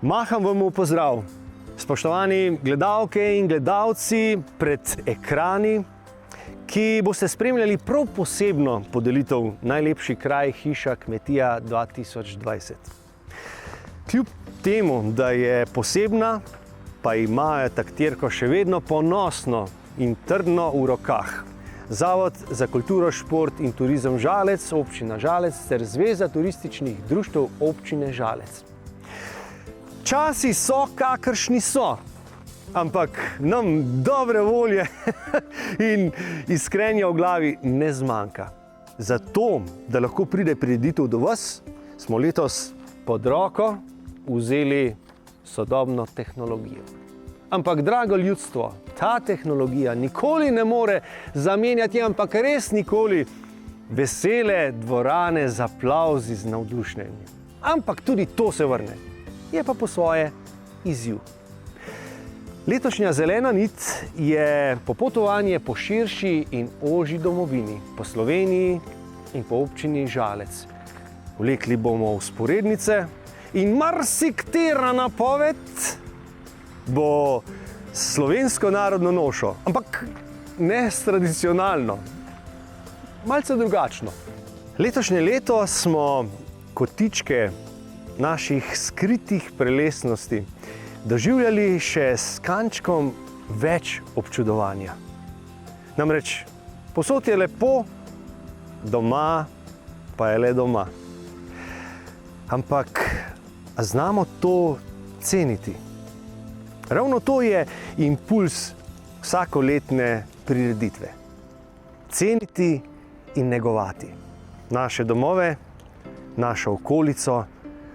Maham vam v pozdrav, spoštovani gledalke in gledalci pred ekrani, ki boste spremljali prav posebno podelitev Najlepši kraj hiša kmetija 2020. Kljub temu, da je posebna, pa ima taktirko še vedno ponosno in trdno v rokah Zavod za kulturo, šport in turizem Žalec, občina Žalec ter Zveza turističnih društev občine Žalec. Časi so, kakršni so, ampak nam dobre volje in iskrenja v glavi ne zmanjka. Zato, da lahko pride prireditev do vas, smo letos pod roko vzeli sodobno tehnologijo. Ampak, drago ljudstvo, ta tehnologija nikoli ne more zamenjati, ampak res nikoli, vesele dvorane z aplavzi, z navdušenjem. Ampak tudi to se vrne. Je pa po svoje izziv. Letošnja zelena nit je popotovanje po širši in ožji domovini, po Sloveniji in po občini Žalec. Vlekli bomo vzporednice in marsikatera napoved bo slovensko narodno nošo, ampak ne tradicionalno, malce drugačno. Letošnje leto smo kotičke naših skritih prelesnosti doživljali še s kančkom več občudovanja. Namreč, povsod je lepo, doma pa je le doma. Ampak, a znamo to ceniti? Ravno to je impuls vsakoletne prireditve. Ceniti in negovati naše domove, našo okolico,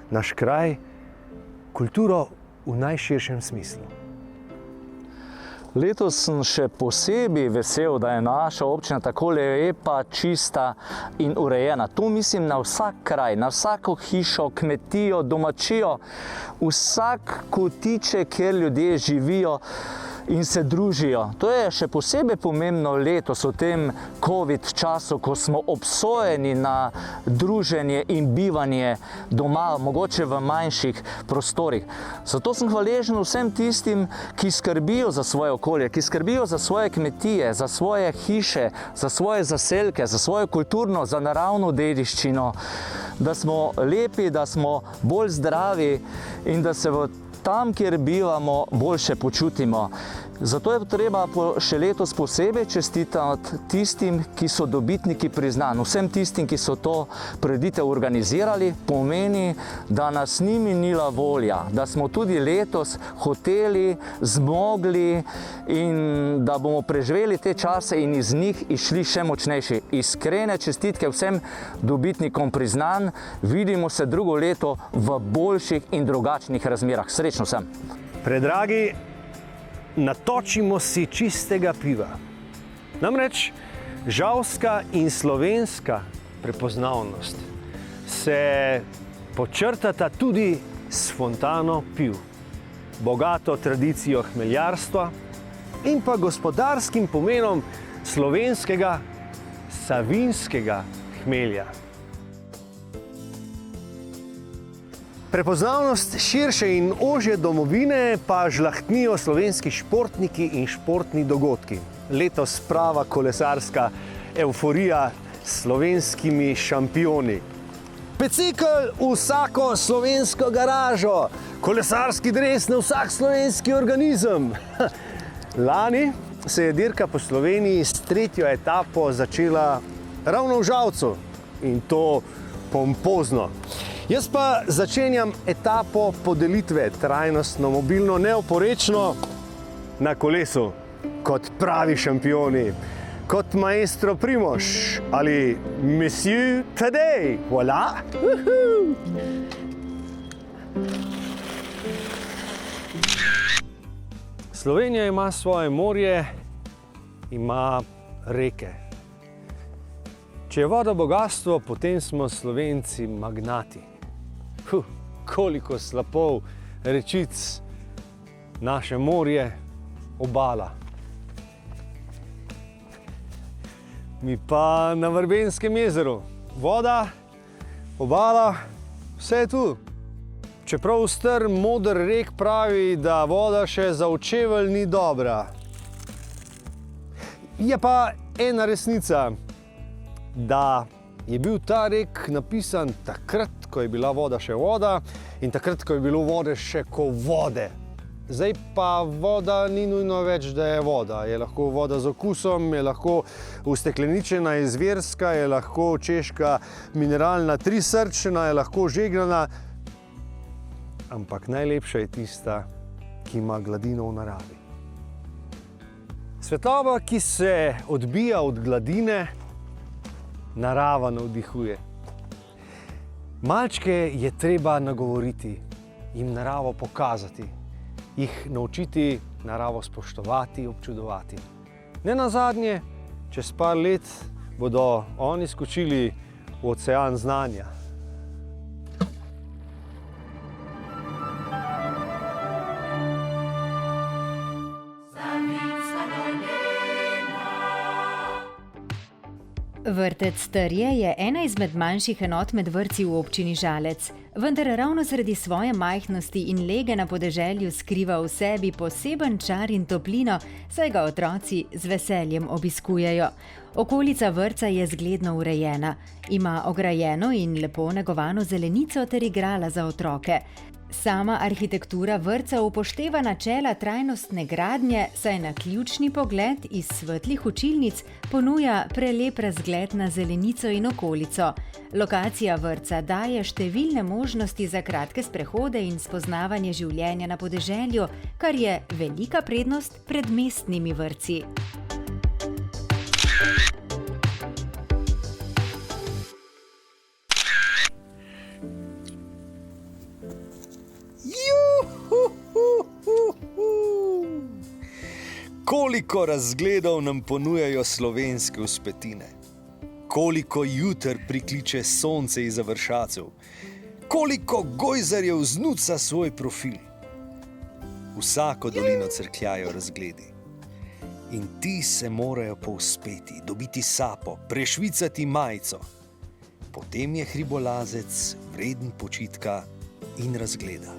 naš kraj, kulturo v najširšem smislu. Letos sem še posebej vesel, da je naša občina tako lepa, čista in urejena. Tu mislim na vsak kraj, na vsako hišo, kmetijo, domačijo, vsak kotiček, kjer ljudje živijo in se družijo. To je še posebej pomembno letos v tem COVID času, ko smo obsojeni na druženje in bivanje doma, mogoče v manjših prostorih. Zato sem hvaležen vsem tistim, ki skrbijo za svoje okolje, ki skrbijo za svoje kmetije, za svoje hiše, za svoje zaselke, za svojo kulturno, za naravno dediščino, da smo lepi, da smo bolj zdravi in da se tam, kjer bivamo, boljše počutimo. Zato je treba še letos posebej čestitati tistim, ki so dobitniki priznanj. Vsem tistim, ki so to prireditev organizirali, pomeni, da nas ni minila volja, da smo tudi letos hoteli, zmogli in da bomo preživeli te čase in iz njih išli še močnejši. Iskrene čestitke vsem dobitnikom priznanj. Vidimo se drugo leto v boljših in drugačnih razmerah. Srečno vsem! Predragi, natočimo si čistega piva. Namreč žalska in slovenska prepoznavnost se počrtata tudi s fontano piv, bogato tradicijo hmeljarstva in pa gospodarskim pomenom slovenskega savinjskega hmelja. Prepoznavnost širše in ožje domovine pa žlahtnijo slovenski športniki in športni dogodki. Letos prava kolesarska evforija s slovenskimi šampioni. Bicikel v vsako slovensko garažo, kolesarski dres na vsak slovenski organizem. Lani se je dirka po Sloveniji s 3. etapo začela ravno v Žalcu in to pompozno. Jaz pa začenjam etapo podelitve trajnostno, mobilno, neoporečno na kolesu, kot pravi šampioni, kot maestro Primož ali Monsieur Tadej. Voilà! Slovenija ima svoje morje, ima reke. Če je voda bogastvo, potem smo Slovenci magnati. Koliko slapov, rečic, naše morje, obala. Mi pa na Vrbenskem jezeru. Voda, obala, vse je tu. Čeprav star moder rek pravi, da voda še za očevelj ni dobra. Je pa ena resnica, da je bil ta rek napisan takrat, ko je bila voda še voda in takrat, ko je bilo vode še ko vode. Zdaj pa voda ni nujno več, da je voda. Je lahko voda z okusom, je lahko ustekleničena, izvirska, je lahko češka mineralna trisrčna, je lahko žegnana. Ampak najlepša je tista, ki ima gladino v naravi. Svetloba, ki se odbija od gladine, narava navdihuje. Malčke je treba nagovoriti, jim naravo pokazati, jih naučiti naravo spoštovati, občudovati. Nenazadnje, čez par let bodo oni skočili v ocean znanja. Vrtec Trje je ena izmed manjših enot med vrtci v občini Žalec, vendar ravno zaradi svoje majhnosti in lege na podeželju skriva v sebi poseben čar in toplino, saj ga otroci z veseljem obiskujejo. Okolica vrtca je zgledno urejena, ima ograjeno in lepo negovano zelenico ter igrala za otroke. Sama arhitektura vrtca upošteva načela trajnostne gradnje, saj na ključni pogled iz svetlih učilnic ponuja prelep razgled na zelenico in okolico. Lokacija vrtca daje številne možnosti za kratke sprehode in spoznavanje življenja na podeželju, kar je velika prednost pred mestnimi vrtci. Koliko razgledov nam ponujajo slovenske vzpetine, koliko juter prikliče sonce izza vršacev, koliko gojzarjev znuca svoj profil. Vsako dolino crkljajo razgledi. In ti se morajo povzpeti, dobiti sapo, prešvicati majico. Potem je hribolazec vreden počitka in razgleda.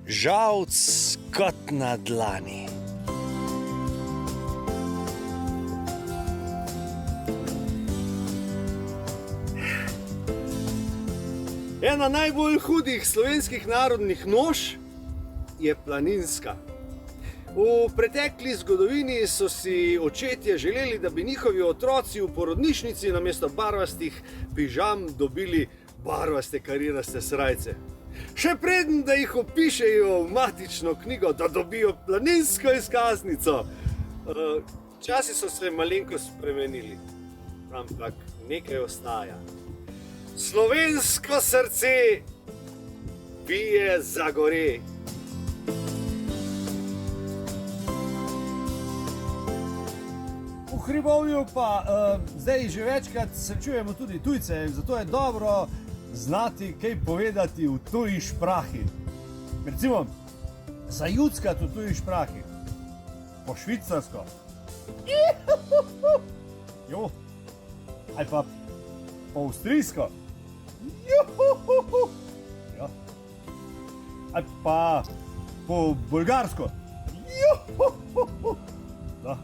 Žalc kot na dlani. Ena najbolj hudih slovenskih narodnih noš je planinska. V pretekli zgodovini so si očetje želeli, da bi njihovi otroci v porodnišnici namesto barvastih pižam dobili barvaste kariraste srajce. Še preden, da jih opišejo v matično knjigo, da dobijo planinsko izkaznico. Časi so se malenkost spremenili, ampak nekaj ostaja. Slovensko srce bije za gore. V hribovju pa zdaj že večkrat srečujemo tudi tujce, zato je dobro znati kaj povedati v tuji šprahi. Recimo, zajuckati v tuji šprahi. Po švicarsko. Jo. Ali pa po avstrijsko. Ja. Ali pa po bolgarsko. Da.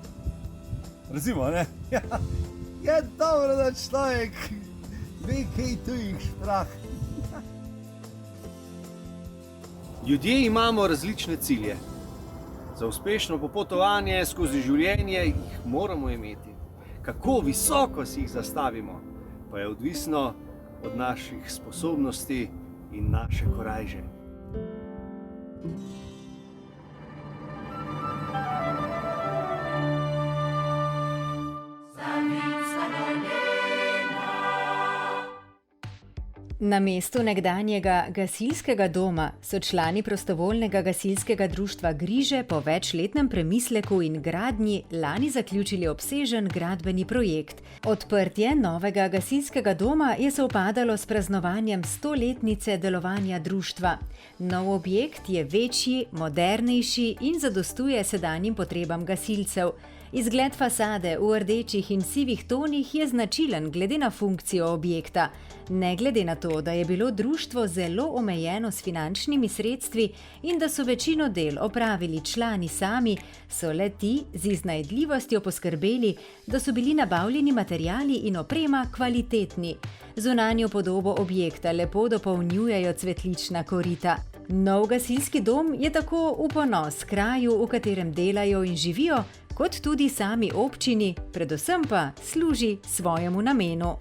Recimo, ne? Je dobro, da človek ve kaj tujih šprah. Ljudje imamo različne cilje. Za uspešno popotovanje skozi življenje jih moramo imeti. Kako visoko si jih zastavimo, pa je odvisno od naših sposobnosti in naše korajže. Na mestu nekdanjega gasilskega doma so člani prostovoljnega gasilskega društva Griže po večletnem premisleku in gradnji lani zaključili obsežen gradbeni projekt. Odprtje novega gasilskega doma je sovpadalo s praznovanjem 100-letnice delovanja društva. Nov objekt je večji, modernejši in zadostuje sedanjim potrebam gasilcev. Izgled fasade v rdečih in sivih tonih je značilen glede na funkcijo objekta. Ne glede na to, da je bilo društvo zelo omejeno s finančnimi sredstvi in da so večino del opravili člani sami, so le ti z iznajdljivostjo poskrbeli, da so bili nabavljeni materiali in oprema kvalitetni. Zunanjo podobo objekta lepo dopolnjujejo cvetlična korita. Nov gasilski dom je tako v ponos kraju, v katerem delajo in živijo, kot tudi sami občini, predvsem pa služi svojemu namenu.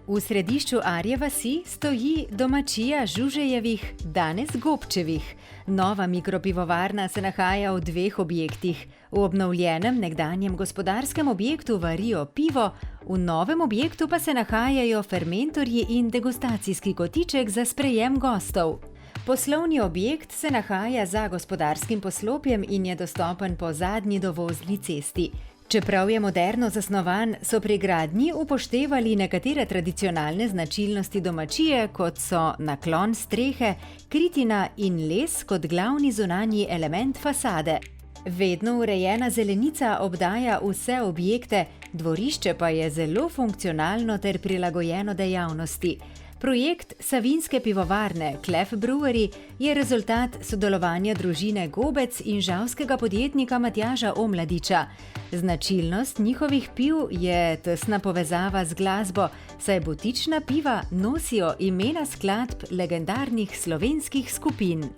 V središču Arje vasi stoji domačija Žužejevih, danes Gobčevih. Nova mikropivovarna se nahaja v dveh objektih. V obnovljenem nekdanjem gospodarskem objektu varijo pivo, v novem objektu pa se nahajajo fermentorji in degustacijski kotiček za sprejem gostov. Poslovni objekt se nahaja za gospodarskim poslopjem in je dostopen po zadnji dovozni cesti. Čeprav je moderno zasnovan, so pri gradnji upoštevali nekatere tradicionalne značilnosti domačije, kot so naklon strehe, kritina in les kot glavni zunanji element fasade. Vedno urejena zelenica obdaja vse objekte, dvorišče pa je zelo funkcionalno ter prilagojeno dejavnosti. Projekt Savinjske pivovarne Klef Brewery je rezultat sodelovanja družine Gobec in žalskega podjetnika Matjaža Omladiča. Značilnost njihovih piv je tesna povezava z glasbo, saj butična piva nosijo imena skladb legendarnih slovenskih skupin.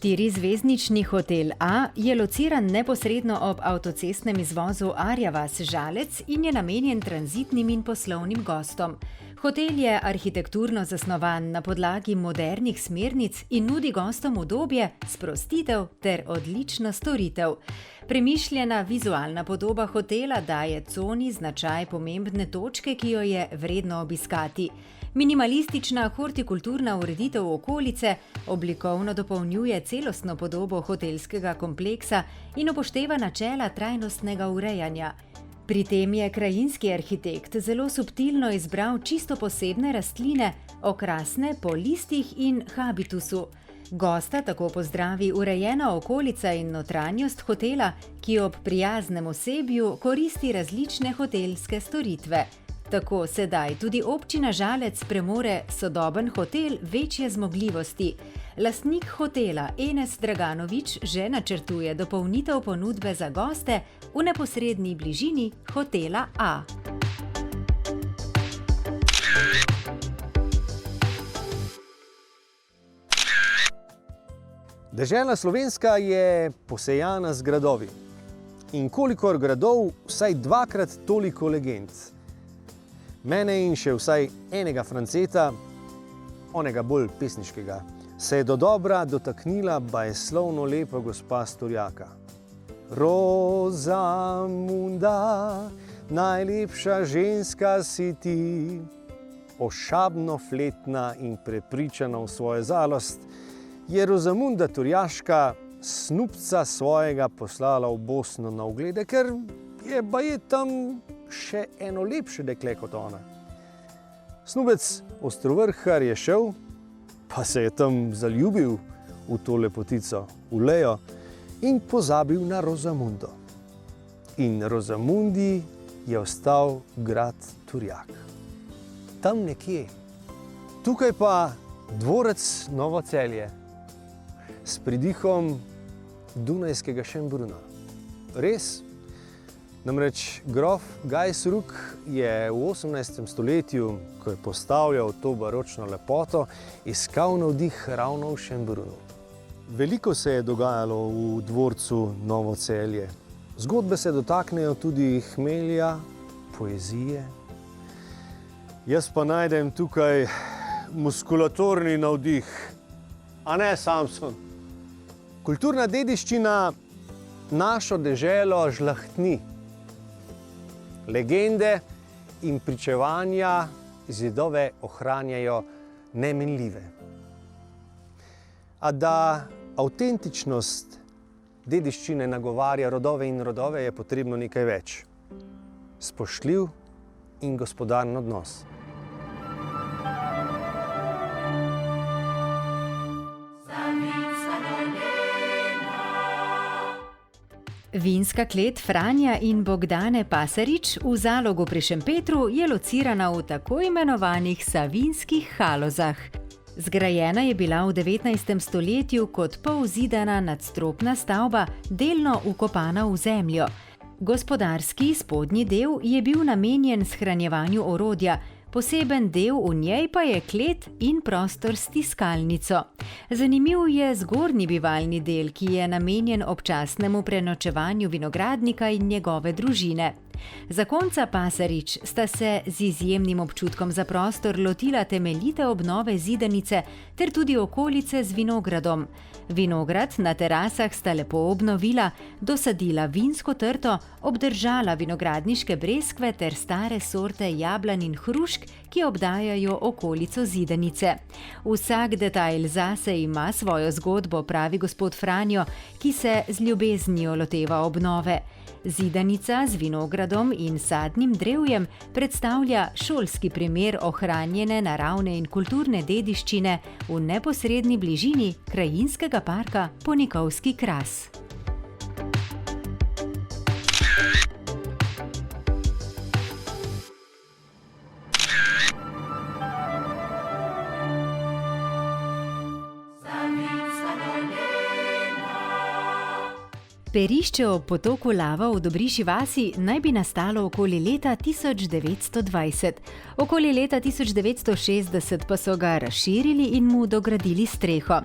Štirizvezdični hotel A je lociran neposredno ob avtocestnem izvozu Arja vas Žalec in je namenjen tranzitnim in poslovnim gostom. Hotel je arhitekturno zasnovan na podlagi modernih smernic in nudi gostom udobje, sprostitev ter odlično storitev. Premišljena vizualna podoba hotela daje coni značaj pomembne točke, ki jo je vredno obiskati. Minimalistična hortikulturna ureditev okolice oblikovno dopolnjuje celostno podobo hotelskega kompleksa in upošteva načela trajnostnega urejanja. Pri tem je krajinski arhitekt zelo subtilno izbral čisto posebne rastline, okrasne po listih in habitusu. Gosta tako pozdravi urejena okolica in notranjost hotela, ki ob prijaznem osebju koristi različne hotelske storitve. Tako sedaj tudi občina Žalec premore sodoben hotel večje zmogljivosti. Lastnik hotela Enes Draganovič že načrtuje dopolnitev ponudbe za goste v neposredni bližini hotela A. Dežela Slovenska je posejana z gradovi. In kolikor gradov, vsaj dvakrat toliko legend. Mene in še vsaj enega Franceta, onega bolj pesniškega, se je dodobra dotaknila bajeslovno lepa gospa Storjaka. Rozamunda, najlepša ženska si ti, ošabno-fletna in prepričana v svojo zalost, je Rozamunda Turjaška snubca svojega poslala v Bosno na oglede, ker je baje tam še eno lepše dekle kot ona. Snubec Ostrovrhar je šel, pa se je tam zaljubil v to lepotico, v Lejo, in pozabil na Rozamundo. In Rozamundi je ostal grad Turjak. Tam nekje. Tukaj pa dvorec Novo Celje s pridihom dunajskega Šembruna. Res? Namreč grof Gajsruk je v 18. stoletju, ko je postavljal to baročno lepoto, iskal navdih ravno v Šembrunu. Veliko se je dogajalo v dvorcu Novo Celje. Zgodbe se dotaknejo tudi hmelja, poezije. Jaz pa najdem tukaj muskulatorni navdih, a ne Samson. Kulturna dediščina našo deželo žlahtni. Legende in pričevanja zidove ohranjajo neminljive. A da avtentičnost dediščine nagovarja rodove in rodove, je potrebno nekaj več. Spoštljiv in gospodaren odnos. Vinska klet Franja in Bogdane Pasarič v Zalogu pri Šempetru je locirana v tako imenovanih Savinjskih halozah. Zgrajena je bila v 19. stoletju kot polzidana nadstropna stavba, delno vkopana v zemljo. Gospodarski spodnji del je bil namenjen shranjevanju orodja, poseben del v njej pa je klet in prostor s tiskalnico. Zanimiv je zgornji bivalni del, ki je namenjen občasnemu prenočevanju vinogradnika in njegove družine. Zakonca Pasarič sta se z izjemnim občutkom za prostor lotila temeljite obnove zidanice ter tudi okolice z vinogradom. Vinograd na terasah sta lepo obnovila, dosadila vinsko trto, obdržala vinogradniške breskve ter stare sorte jablan in hrušk, ki obdajajo okolico zidanice. Vsak detajl zase ima svojo zgodbo, pravi gospod Franjo, ki se z ljubeznijo loteva obnove. Zidanica z vinogradom in sadnim drevjem predstavlja šolski primer ohranjene naravne in kulturne dediščine v neposredni bližini krajinskega parka Ponikovski kras. Perišče ob potoku Lava v Dobriši vasi naj bi nastalo okoli leta 1920. Okoli leta 1960 pa so ga razširili in mu dogradili streho.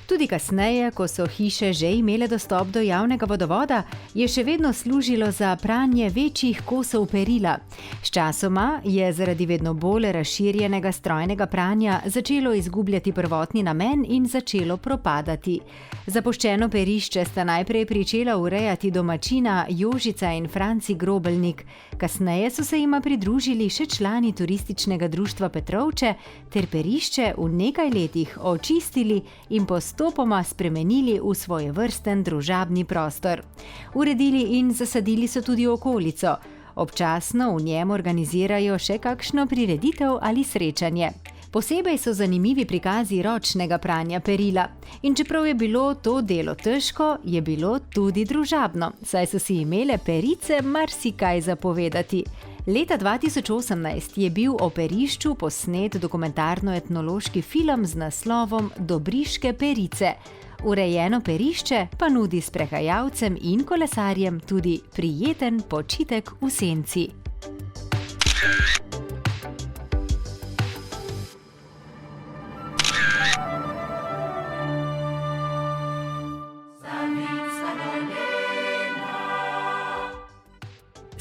Tudi kasneje, ko so hiše že imele dostop do javnega vodovoda, je še vedno služilo za pranje večjih kosov perila. Sčasoma je zaradi vedno bolj razširjenega strojnega pranja začelo izgubljati prvotni namen in začelo propadati. Zapuščeno perišče sta najprej pričela urejati domačina Jožica in Franci Grobelnik. Kasneje so se jima pridružili še člani turističnega društva Petrovče ter perišče v nekaj letih očistili in postopoma spremenili v svojevrsten družabni prostor. Uredili in zasadili so tudi okolico. Občasno v njem organizirajo še kakšno prireditev ali srečanje. Posebej so zanimivi prikazi ročnega pranja perila. In čeprav je bilo to delo težko, je bilo tudi družabno, saj so si imele perice marsikaj zapovedati. Leta 2018 je bil o perišču posnet dokumentarno-etnološki film z naslovom Dobriške perice. Urejeno perišče pa nudi sprehajalcem in kolesarjem tudi prijeten počitek v senci.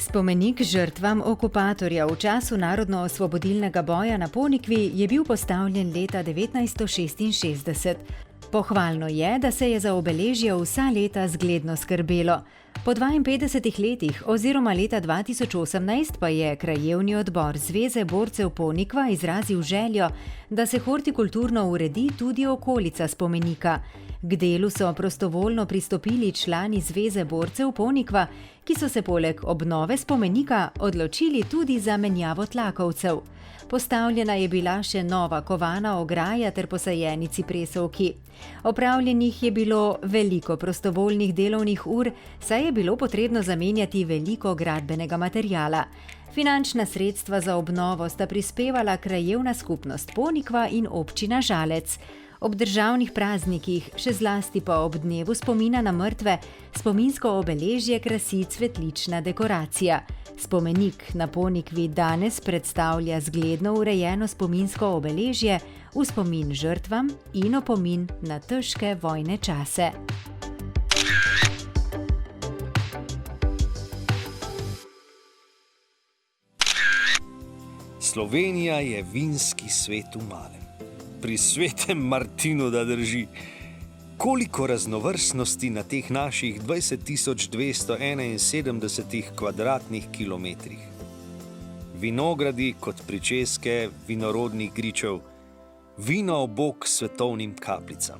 Spomenik žrtvam okupatorja v času narodno-osvobodilnega boja na Ponikvi je bil postavljen leta 1966. Pohvalno je, da se je za obeležje vsa leta zgledno skrbelo. Po 52 letih oziroma leta 2018 pa je krajevni odbor Zveze borcev Ponikva izrazil željo, da se hortikulturno uredi tudi okolica spomenika. K delu so prostovoljno pristopili člani Zveze borcev Ponikva, ki so se poleg obnove spomenika odločili tudi za menjavo tlakovcev. Postavljena je bila še nova kovana ograja ter posajeni cipresovki. Opravljenih je bilo veliko prostovoljnih delovnih ur, saj je bilo potrebno zamenjati veliko gradbenega materiala. Finančna sredstva za obnovo sta prispevala krajevna skupnost Ponikva in občina Žalec. Ob državnih praznikih, še zlasti pa ob dnevu spomina na mrtve, spominsko obeležje krasi cvetlična dekoracija. Spomenik na Ponikvi danes predstavlja zgledno urejeno spominsko obeležje v spomin žrtvam in opomin na težke vojne čase. Slovenija je vinski svet v malem. Pri svetem Martinu, da drži. koliko raznovrstnosti na teh naših 20.271 kvadratnih kilometrih. Vinogradi kot pričeske vinorodnih gričev, vino obok svetovnim kapljicam.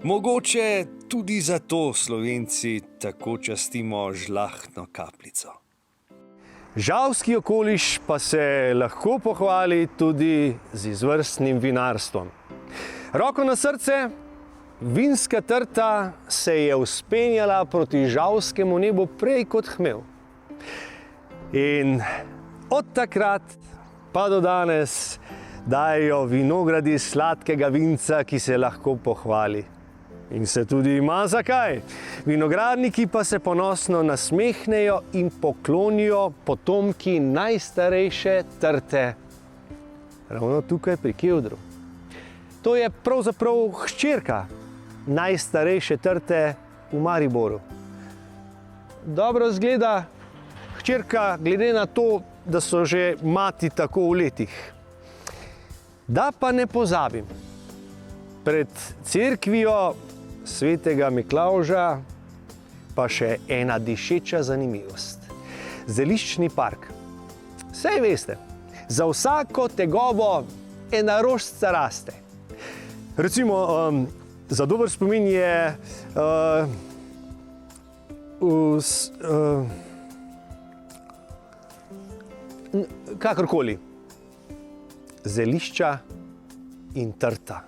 Mogoče tudi zato Slovenci tako častimo žlahtno kapljico. Žalski okoliš pa se lahko pohvali tudi z izvrstnim vinarstvom. Roko na srce, vinska trta se je vzpenjala proti žalskemu nebu prej kot hmel. In od takrat pa do danes dajo vinogradi sladkega vinca, ki se lahko pohvali. In se tudi ima zakaj. Vinogradniki pa se ponosno nasmehnejo in poklonijo potomki najstarejše trte. Ravno tukaj pri Kevdru. To je pravzaprav hčerka najstarejše trte v Mariboru. Dobro izgleda hčerka, glede na to, da so že mati tako v letih. Da pa ne pozabim, pred cerkvijo svetega Miklavža pa še ena dišeča zanimivost. Zeliščni park. Saj veste, za vsako tegobo ena rožica raste. Recimo, za dober spomin je kakorkoli, zelišča in trta.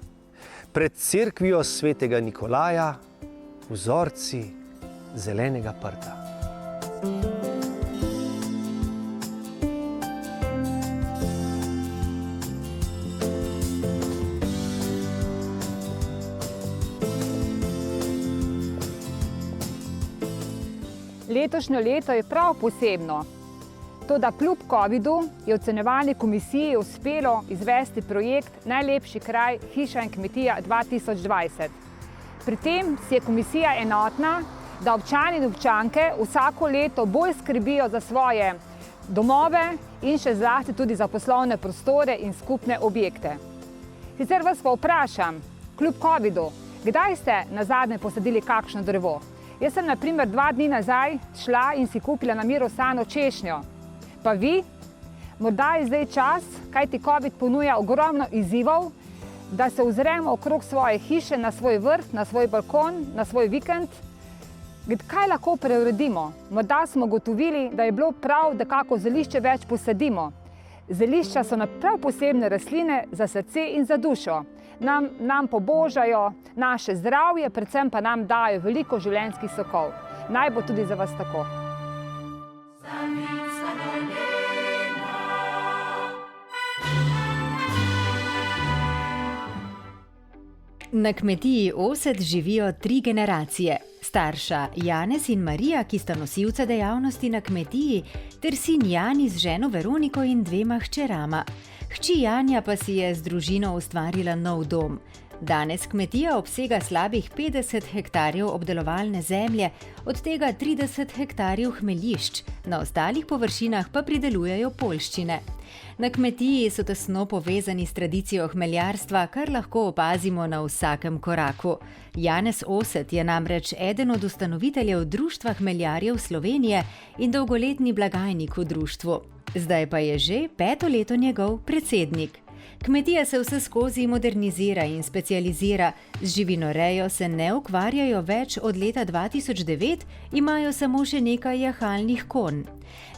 Pred cerkvijo svetega Nikolaja vzorci zelenega prta. Letošnje leto je prav posebno. Toda kljub covidu je ocenjevalni komisiji uspelo izvesti projekt Najlepši kraj hiša in kmetija 2020. Pri tem si je komisija enotna, da občani in občanke vsako leto bolj skrbijo za svoje domove in še zlasti tudi za poslovne prostore in skupne objekte. Sicer vas pa vprašam, kljub covidu, kdaj ste nazadnje posadili kakšno drevo? Jaz sem na primer 2 dni nazaj šla in si kupila na Mirosano češnjo. Pa vi? Morda je zdaj čas, kajti covid ponuja ogromno izzivov, da se ozremo okrog svoje hiše, na svoj vrt, na svoj balkon, na svoj vikend. Kaj lahko preuredimo? Morda smo ugotovili, da je bilo prav, da kako zelišče več posadimo. Zelišča so prav posebne rastline za srce in za dušo. Nam pobožajo naše zdravje, predvsem pa nam dajo veliko življenjskih sokov. Naj bo tudi za vas tako. Na kmetiji Osed živijo 3 generacije. Starša Janez in Marija, ki sta nosilca dejavnosti na kmetiji, ter sin Jani z ženo Veroniko in 2 hčerama. Hči Janja pa si je z družino ustvarila nov dom. Danes kmetija obsega slabih 50 hektarjev obdelovalne zemlje, od tega 30 hektarjev hmeljišč, na ostalih površinah pa pridelujejo poljščine. Na kmetiji so tesno povezani s tradicijo hmeljarstva, kar lahko opazimo na vsakem koraku. Janez Osed je namreč eden od ustanoviteljev Društva hmeljarjev Slovenije in dolgoletni blagajnik v društvu. Zdaj pa je že 5. leto njegov predsednik. Kmetija se vseskozi modernizira in specializira, z živinorejo se ne ukvarjajo več od leta 2009, imajo samo še nekaj jahalnih konj.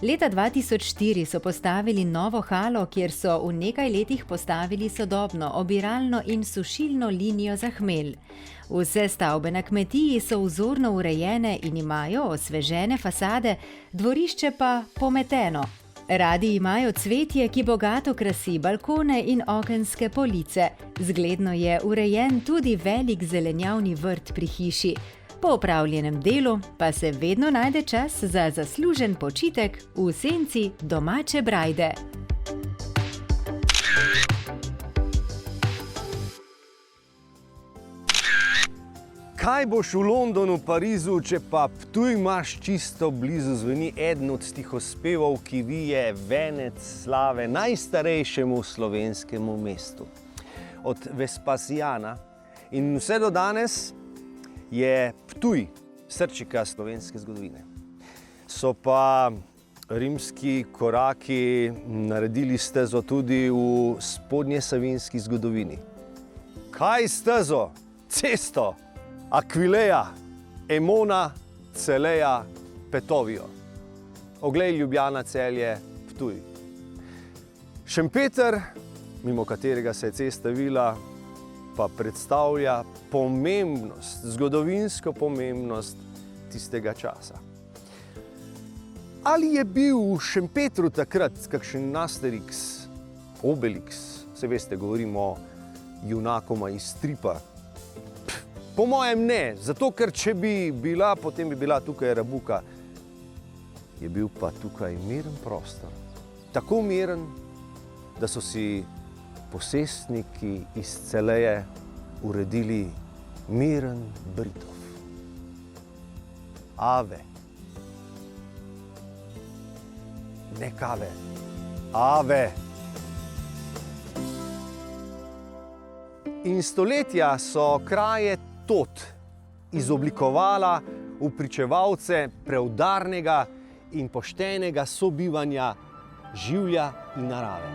Leta 2004 so postavili novo halo, kjer so v nekaj letih postavili sodobno obiralno in sušilno linijo za hmelj. Vse stavbe na kmetiji so vzorno urejene in imajo osvežene fasade, dvorišče pa pometeno. Radi imajo cvetje, ki bogato krasi balkone in okenske police. Zgledno je urejen tudi velik zelenjavni vrt pri hiši. Po opravljenem delu pa se vedno najde čas za zaslužen počitek v senci domače brajde. Kaj boš v Londonu, Parizu, če pa Ptuj imaš čisto blizu, zveni eden od stihospevov, ki vije venec slave najstarejšemu slovenskemu mestu. Od Vespasijana In vse do danes je Ptuj srčika slovenske zgodovine. So pa rimski koraki naredili stezo tudi v spodnjesavinjski zgodovini. Kaj stezo, cesto, Akvileja, Emona, Celeja, Petovijo. Oglej Ljubljana, Celje, Ptuj. Šempeter, mimo katerega se je cesta vila, pa predstavlja pomembnost, zgodovinsko pomembnost tistega časa. Ali je bil v Šempetru takrat kakšen Asterix, Obelix, se veste, govorimo o junakoma iz stripa? Po mojem ne, zato ker če bi bila, potem bi bila tukaj Rabuka. Je bil pa tukaj miren prostor. Tako miren, da so si posestniki iz Celeje uredili miren Britov. Ave. Ne kave. Ave. In stoletja so kraje tod izoblikovala v pričevalce preudarnega in poštenega sobivanja življa in narave.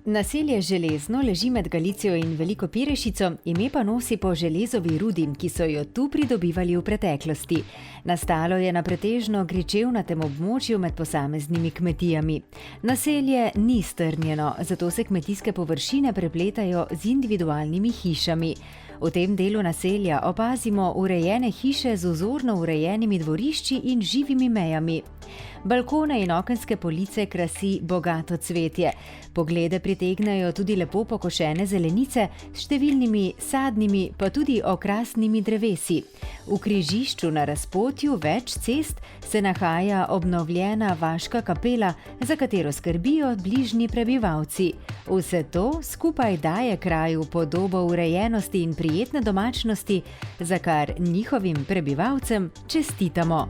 Naselje Železno leži med Galicijo in Veliko Pirešico, ime pa nosi po železovi rudi, ki so jo tu pridobivali v preteklosti. Nastalo je na pretežno gričevnatem območju med posameznimi kmetijami. Naselje ni strnjeno, zato se kmetijske površine prepletajo z individualnimi hišami. V tem delu naselja opazimo urejene hiše z vzorno urejenimi dvorišči in živimi mejami. Balkone in okenske police krasi bogato cvetje. Poglede pritegnajo tudi lepo pokošene zelenice s številnimi sadnimi, pa tudi okrasnimi drevesi. V križišču na razpotju več cest se nahaja obnovljena vaška kapela, za katero skrbijo bližnji prebivalci. Vse to skupaj daje kraju podobo urejenosti in prijetne domačnosti, za kar njihovim prebivalcem čestitamo.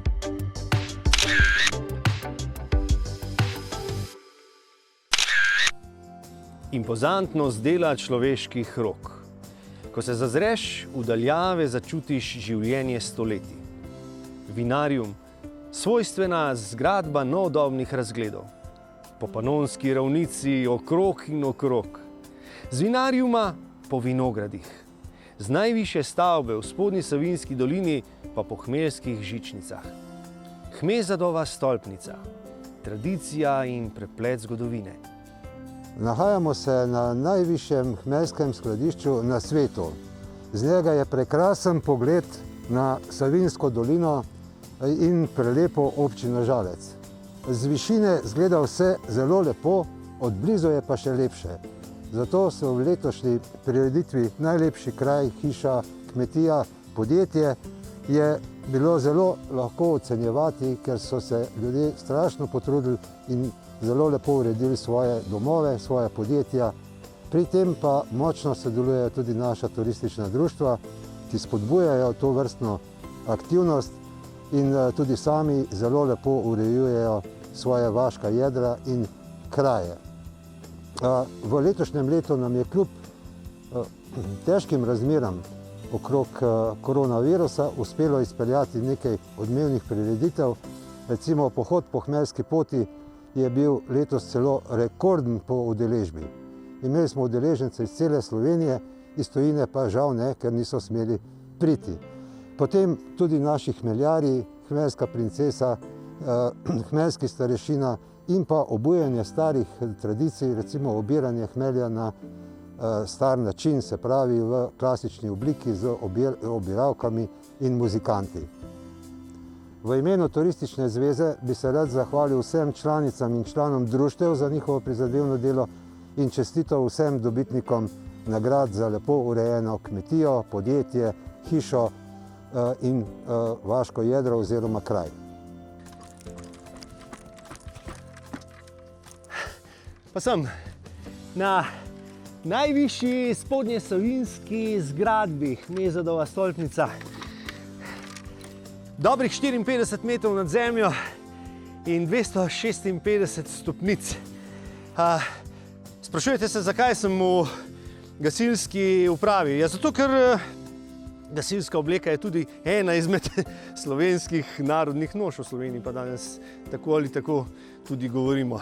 Impozantnost dela človeških rok. Ko se zazreš v daljave, začutiš življenje stoletij. Vinarium, svojstvena zgradba novodobnih razgledov. Po panonski ravnici okrog in okrog. Z vinariuma po vinogradih. Z najvišje stavbe v spodnji Savinjski dolini pa po hmeljskih žičnicah. Hmezadova stolpnica. Tradicija in preplet zgodovine. Nahajamo se na najvišjem hmeljskem skladišču na svetu. Z njega je prekrasen pogled na Savinjsko dolino in prelepo občino Žalec. Z višine zgleda vse zelo lepo, od blizu je pa še lepše. Zato so v letošnji prireditvi Najlepši kraj, hiša, kmetija, podjetje je bilo zelo lahko ocenjevati, ker so se ljudje strašno potrudili in zelo lepo uredili svoje domove, svoje podjetja. Pri tem pa močno sodelujejo tudi naša turistična društva, ki spodbujajo to vrstno aktivnost in tudi sami zelo lepo urejujejo svoje vaška jedra in kraje. V letošnjem letu nam je kljub težkim razmeram okrog koronavirusa uspelo izpeljati nekaj odmevnih prireditev. Recimo pohod po Hmeljski poti je bil letos celo rekorden po udeležbi. Imeli smo udeležence iz cele Slovenije, iz tujine pa žal ne, ker niso smeli priti. Potem tudi naši hmeljarji, hmeljska princesa, hmeljski starešina in pa obujanje starih tradicij, recimo obiranje hmelja na star način, se pravi v klasični obliki z obiralkami in muzikanti. V imenu Turistične zveze bi se rad zahvalil vsem članicam in članom društev za njihovo prizadevno delo in čestitev vsem dobitnikom nagrad za lepo urejeno kmetijo, podjetje, hišo in vaško jedro oziroma kraj. Pa sem na najvišji spodnjesavinjski zgradbi Hmezadova stolpnica. Dobrih 54 metrov nad zemljo in 256 stopnic. Sprašujete se, zakaj sem v gasilski upravi? Ja, zato, ker gasilska obleka je tudi ena izmed slovenskih narodnih noš v Sloveniji, pa danes tako ali tako tudi govorimo.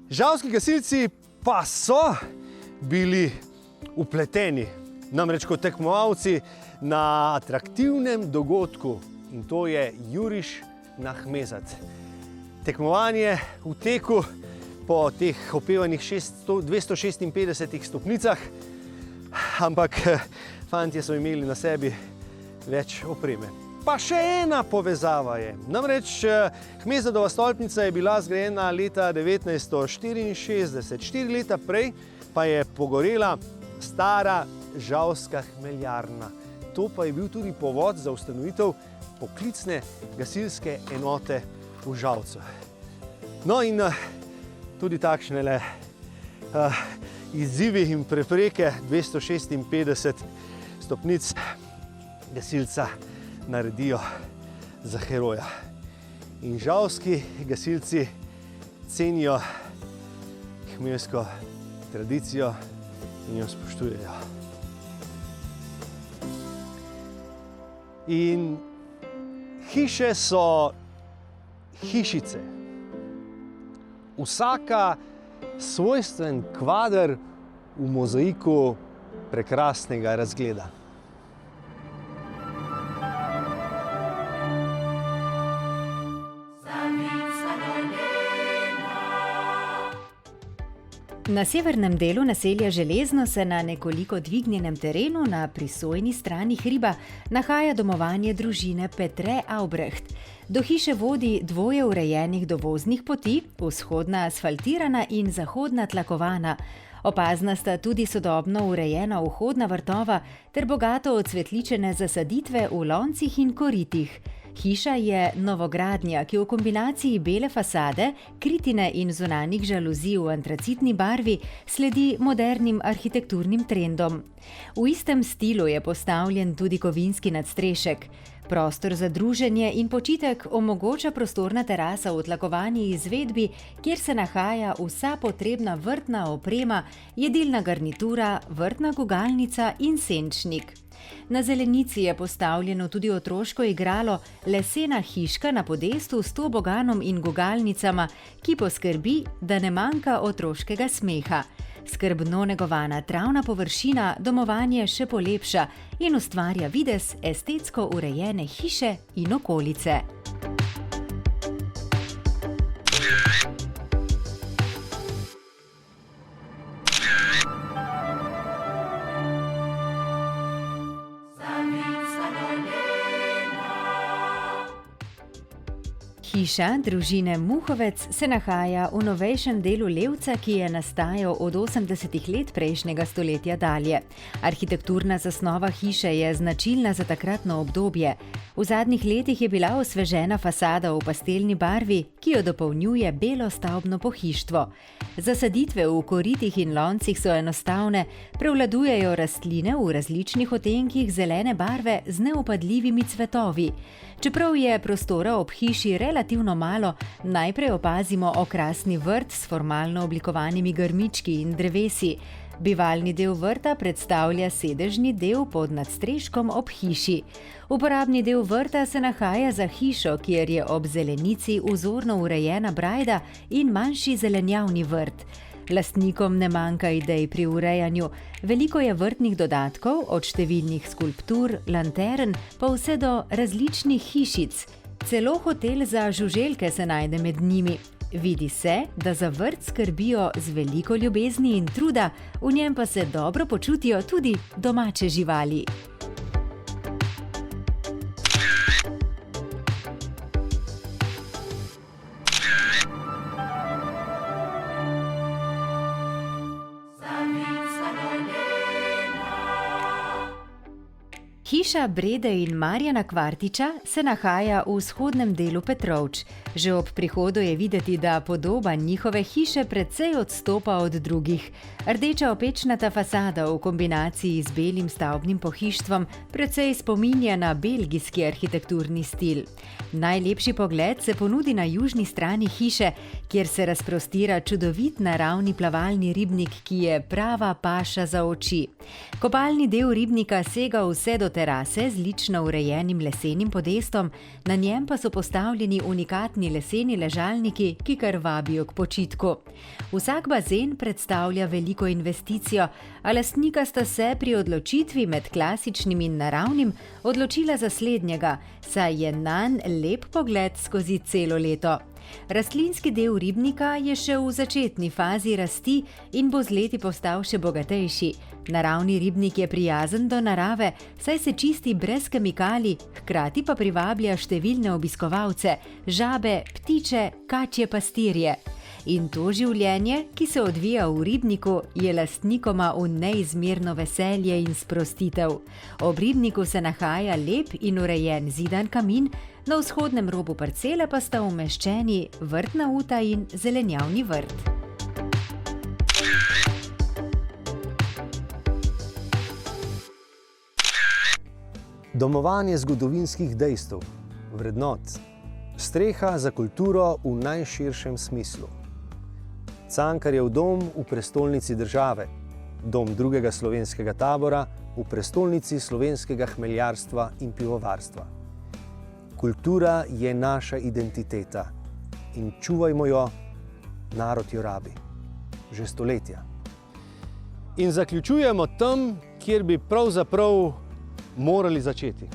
Žalski gasilci pa so bili vpleteni, namreč kot tekmovalci na atraktivnem dogodku, in to je Juriš na Hmezat. Tekmovanje v teku po teh opevanih 256 stopnicah, ampak fantje so imeli na sebi več opreme. Pa še ena povezava je. Namreč Hmezatova stolpnica je bila zgrajena leta 1964, 4 leta prej pa je pogorela stara žalska hmeljarna. To pa je bil tudi povod za ustanovitev poklicne gasilske enote v Žalcu. No in tudi takšne izzivi in prepreke 256 stopnic gasilca naredijo za heroja. In žalski gasilci cenijo hmelsko tradicijo in jo spoštujejo. In hiše so hišice. Vsaka svojstven kvader v mozaiku prekrasnega razgleda. Na severnem delu naselja Železno se na nekoliko dvignjenem terenu na prisojni strani hriba nahaja domovanje družine Petre Aubrecht. Do hiše vodi dvoje urejenih dovoznih poti, vzhodna asfaltirana in zahodna tlakovana. Opazna sta tudi sodobno urejena vhodna vrtova ter bogato ocvetličene zasaditve v loncih in koritih. Hiša je novogradnja, ki v kombinaciji bele fasade, kritine in zunanjih žaluzij v antracitni barvi sledi modernim arhitekturnim trendom. V istem stilu je postavljen tudi kovinski nadstrešek. Prostor za druženje in počitek omogoča prostorna terasa v tlakovani izvedbi, kjer se nahaja vsa potrebna vrtna oprema, jedilna garnitura, vrtna gugalnica in senčnik. Na zelenici je postavljeno tudi otroško igralo, lesena hiška na podestu s toboganom in gugalnicama, ki poskrbi, da ne manjka otroškega smeha. Skrbno negovana travna površina domovanje še polepša in ustvarja videz estetsko urejene hiše in okolice. Hiša družine Muhovec se nahaja v novejšem delu Levca, ki je nastajal od 80 let prejšnjega stoletja dalje. Arhitekturna zasnova hiše je značilna za takratno obdobje. V zadnjih letih je bila osvežena fasada v pastelni barvi, ki jo dopolnjuje belo stavbno pohištvo. Zasaditve v koritih in loncih so enostavne, prevladujejo rastline v različnih odtenkih zelene barve z neupadljivimi cvetovi. Čeprav je prostora ob hiši relativno malo, najprej opazimo okrasni vrt s formalno oblikovanimi grmički in drevesi. Bivalni del vrta predstavlja sedežni del pod nadstreškom ob hiši. Uporabni del vrta se nahaja za hišo, kjer je ob zelenici vzorno urejena brajda in manjši zelenjavni vrt. Lastnikom ne manjka idej pri urejanju. Veliko je vrtnih dodatkov, od številnih skulptur, lantern, pa vse do različnih hišic. Celo hotel za žuželke se najde med njimi. Vidi se, da za vrt skrbijo z veliko ljubezni in truda, v njem pa se dobro počutijo tudi domače živali. Hiša Brede in Marjana Kvartiča se nahaja v vzhodnem delu Petrovč. Že ob prihodu je videti, da podoba njihove hiše precej odstopa od drugih. Rdeča opečnata fasada v kombinaciji z belim stavbnim pohištvom precej spominja na belgijski arhitekturni stil. Najlepši pogled se ponudi na južni strani hiše, kjer se razprostira čudovit naravni plavalni ribnik, ki je prava paša za oči. Kopalni del ribnika sega vse do terase z lično urejenim lesenim podestom, na njem pa so postavljeni unikatni leseni ležalniki, ki kar vabijo k počitku. Vsak bazen predstavlja veliko investicijo, a lastnika sta se pri odločitvi med klasičnim in naravnim odločila za slednjega, saj je nanj lep pogled skozi celo leto. Rastlinski del ribnika je še v začetni fazi rasti in bo z leti postal še bogatejši. Naravni ribnik je prijazen do narave, saj se čisti brez kemikalij, hkrati pa privablja številne obiskovalce, žabe, ptiče, kačje pastirje. In to življenje, ki se odvija v ribniku, je lastnikoma v neizmerno veselje in sprostitev. Ob ribniku se nahaja lep in urejen zidan kamin, na vzhodnem robu parcele pa sta umeščeni vrtna uta in zelenjavni vrt. Domovanje zgodovinskih dejstev, vrednot, streha za kulturo v najširšem smislu. Cankarjev dom v prestolnici države, dom drugega slovenskega tabora v prestolnici slovenskega hmeljarstva in pivovarstva. Kultura je naša identiteta in čuvajmo jo, narod jo rabi. Že stoletja. In zaključujemo tam, kjer bi pravzaprav morali začeti.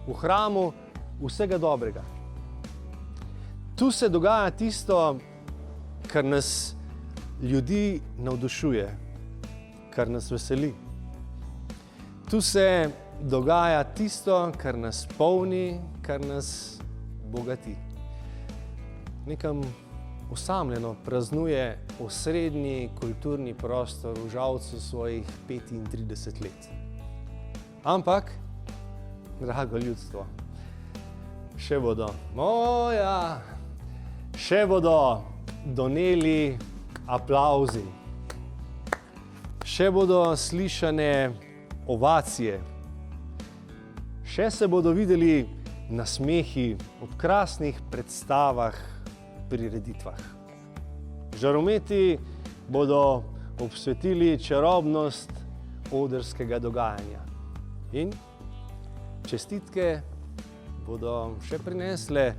V hramu vsega dobrega. Tu se dogaja tisto, kar nas ljudi navdušuje, kar nas veseli. Tu se dogaja tisto, kar nas polni, kar nas bogati. Nekam osamljeno praznuje osrednji kulturni prostor v Žalcu svojih 35 let. Ampak, drago ljudstvo, še bodo še bodo doneli aplavzi, še bodo slišane ovacije, še se bodo videli nasmehi ob krasnih predstavah, prireditvah. Žarometi bodo obsvetili čarobnost odrskega dogajanja. In čestitke bodo še prinesle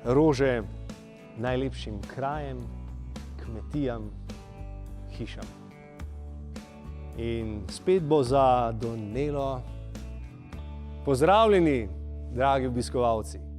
rože najlepšim krajem, kmetijam, hišam. In spet bo za donelo. Pozdravljeni, dragi obiskovalci!